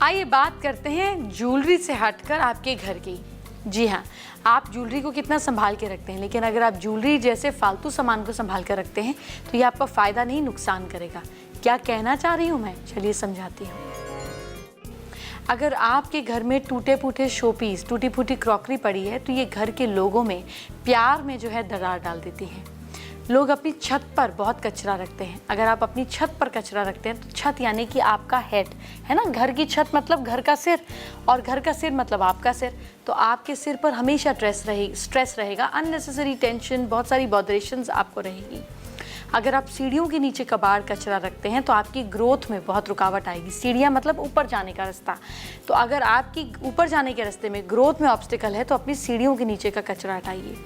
आइए बात करते हैं ज्वेलरी से हटकर आपके घर की। जी हाँ, आप ज्वेलरी को कितना संभाल के रखते हैं, लेकिन अगर आप ज्वेलरी जैसे फालतू सामान को संभाल कर रखते हैं तो ये आपका फ़ायदा नहीं नुकसान करेगा। क्या कहना चाह रही हूँ मैं, चलिए समझाती हूँ। अगर आपके घर में टूटे फूटे शोपीस, टूटी फूटी क्रॉकरी पड़ी है तो ये घर के लोगों में प्यार में जो है दरार डाल देती है। लोग अपनी छत पर बहुत कचरा रखते हैं। अगर आप अपनी छत पर कचरा रखते हैं तो छत यानी कि आपका हेड है ना, घर की छत मतलब घर का सिर, और घर का सिर मतलब आपका सिर। तो आपके सिर पर हमेशा स्ट्रेस रहेगा, अननेसेसरी टेंशन, बहुत सारी बॉदरेशंस आपको रहेगी। अगर आप सीढ़ियों के नीचे कबाड़ कचरा रखते हैं तो आपकी ग्रोथ में बहुत रुकावट आएगी। सीढ़ियाँ मतलब ऊपर जाने का रास्ता। तो अगर आपकी ऊपर जाने के रास्ते में ग्रोथ में ऑब्स्टिकल है तो अपनी सीढ़ियों के नीचे का कचरा हटाइए।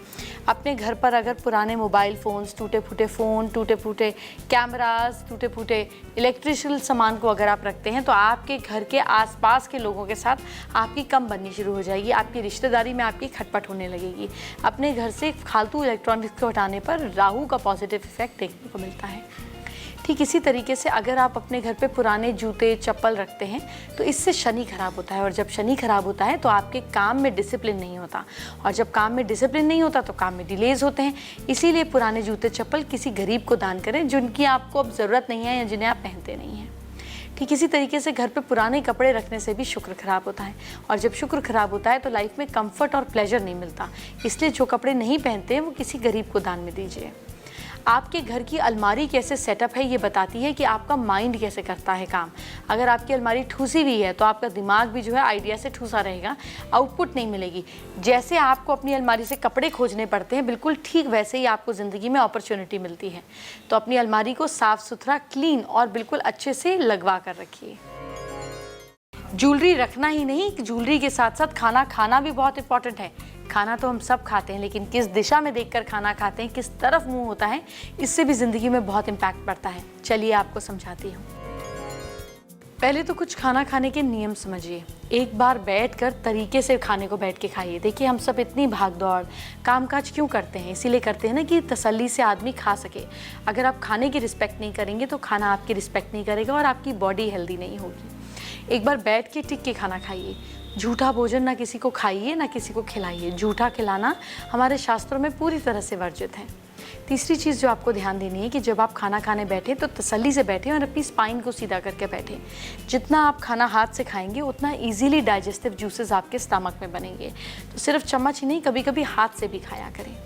अपने घर पर अगर पुराने मोबाइल फ़ोन्स, टूटे फूटे फ़ोन, टूटे फूटे कैमरास, टूटे फूटे इलेक्ट्रिकल सामान को अगर आप रखते हैं तो आपके घर के आसपास के लोगों के साथ आपकी कम बननी शुरू हो जाएगी। आपकी रिश्तेदारी में आपकी खटपट होने लगेगी। अपने घर से फालतू इलेक्ट्रॉनिक्स को हटाने पर राहु का पॉजिटिव इफेक्ट देखने को मिलता है। ठीक इसी तरीके से अगर आप अपने घर पे पुराने जूते चप्पल रखते हैं तो इससे शनि खराब होता है, और जब शनि खराब होता है तो आपके काम में डिसिप्लिन नहीं होता, और जब काम में डिसिप्लिन नहीं होता तो काम में डिलेज होते हैं। इसीलिए पुराने जूते चप्पल किसी गरीब को दान करें जिनकी आपको अब ज़रूरत नहीं है या जिन्हें आप पहनते नहीं हैं। ठीक इसी तरीके से घर पे पुराने कपड़े रखने से भी शुक्र खराब होता है, और जब शुक्र खराब होता है तो लाइफ में कंफर्ट और प्लेजर नहीं मिलता। इसलिए जो कपड़े नहीं पहनते हैं वो किसी गरीब को दान में दीजिए। आपके घर की अलमारी कैसे सेटअप है ये बताती है कि आपका माइंड कैसे करता है काम। अगर आपकी अलमारी ठूसी हुई है तो आपका दिमाग भी जो है आइडिया से ठूसा रहेगा, आउटपुट नहीं मिलेगी। जैसे आपको अपनी अलमारी से कपड़े खोजने पड़ते हैं, बिल्कुल ठीक वैसे ही आपको ज़िंदगी में अपॉर्चुनिटी मिलती है। तो अपनी अलमारी को साफ़ सुथरा, क्लीन और बिल्कुल अच्छे से लगवा कर रखिए। ज्वेलरी रखना ही नहीं, ज्वेलरी के साथ साथ खाना खाना भी बहुत इंपॉर्टेंट है। खाना तो हम सब खाते हैं, लेकिन किस दिशा में देखकर खाना खाते हैं, किस तरफ मुंह होता है, इससे भी ज़िंदगी में बहुत इम्पैक्ट पड़ता है। चलिए आपको समझाती हूँ। पहले तो कुछ खाना खाने के नियम समझिए। एक बार बैठकर तरीके से खाने को बैठ के खाइए। देखिए, हम सब इतनी भाग दौड़ कामकाज क्यों करते हैं? इसीलिए करते हैं ना कि तसल्ली से आदमी खा सके। अगर आप खाने की रिस्पेक्ट नहीं करेंगे तो खाना आपकी रिस्पेक्ट नहीं करेगा और आपकी बॉडी हेल्दी नहीं होगी। एक बार बैठ के टिक के खाना खाइए। झूठा भोजन ना किसी को खाइए ना किसी को खिलाइए। झूठा खिलाना हमारे शास्त्रों में पूरी तरह से वर्जित है। तीसरी चीज़ जो आपको ध्यान देनी है कि जब आप खाना खाने बैठें तो तसल्ली से बैठें और अपनी स्पाइन को सीधा करके बैठें। जितना आप खाना हाथ से खाएंगे उतना इजीली डाइजेस्टिव जूसेस आपके स्टमक में बनेंगे। तो सिर्फ चम्मच ही नहीं, कभी कभी हाथ से भी खाया करें।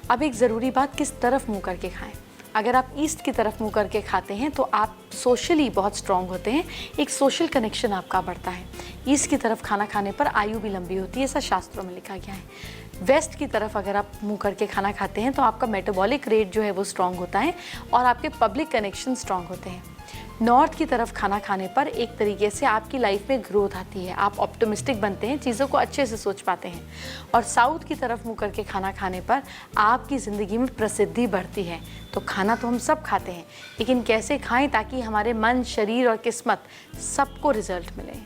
अब एक ज़रूरी बात, किस तरफ मुँह करके खाएँ। अगर आप ईस्ट की तरफ मुँह करके खाते हैं तो आप सोशली बहुत स्ट्रॉन्ग होते हैं, एक सोशल कनेक्शन आपका बढ़ता है। ईस्ट की तरफ खाना खाने पर आयु भी लंबी होती है, ऐसा शास्त्रों में लिखा गया है। वेस्ट की तरफ अगर आप मुँह करके खाना खाते हैं तो आपका मेटाबॉलिक रेट जो है वो स्ट्रॉन्ग होता है और आपके पब्लिक कनेक्शन स्ट्रॉन्ग होते हैं। नॉर्थ की तरफ खाना खाने पर एक तरीके से आपकी लाइफ में ग्रोथ आती है, आप ऑप्टिमिस्टिक बनते हैं, चीज़ों को अच्छे से सोच पाते हैं। और साउथ की तरफ मुँह करके खाना खाने पर आपकी ज़िंदगी में प्रसिद्धि बढ़ती है। तो खाना तो हम सब खाते हैं, लेकिन कैसे खाएं ताकि हमारे मन, शरीर और किस्मत सबको रिजल्ट मिले।